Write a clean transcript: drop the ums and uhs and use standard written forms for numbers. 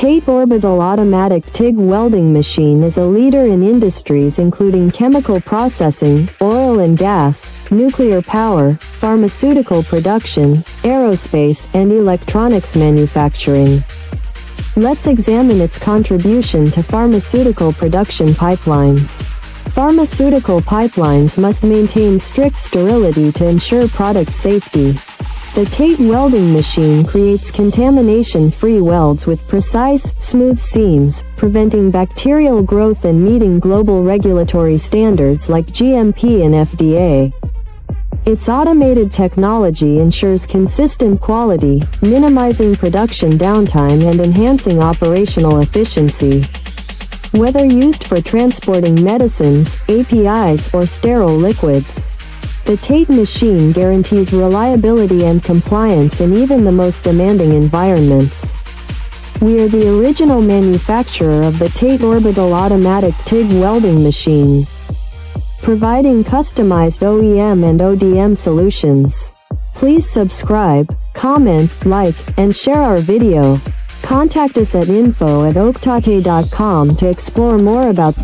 TATE Orbital Automatic TIG Welding Machine is a leader in industries including chemical processing, oil and gas, nuclear power, pharmaceutical production, aerospace, and electronics manufacturing. Let's examine its contribution to pharmaceutical production pipelines. Pharmaceutical pipelines must maintain strict sterility to ensure product safety. The TATE welding machine creates contamination-free welds with precise, smooth seams, preventing bacterial growth and meeting global regulatory standards like GMP and FDA. Its automated technology ensures consistent quality, minimizing production downtime and enhancing operational efficiency. Whether used for transporting medicines, APIs, or sterile liquids, the TATE machine guarantees reliability and compliance in even the most demanding environments. We are the original manufacturer of the TATE Orbital Automatic TIG Welding Machine, providing customized OEM and ODM solutions. Please subscribe, comment, like, and share our video. Contact us at info@oaktate.com to explore more about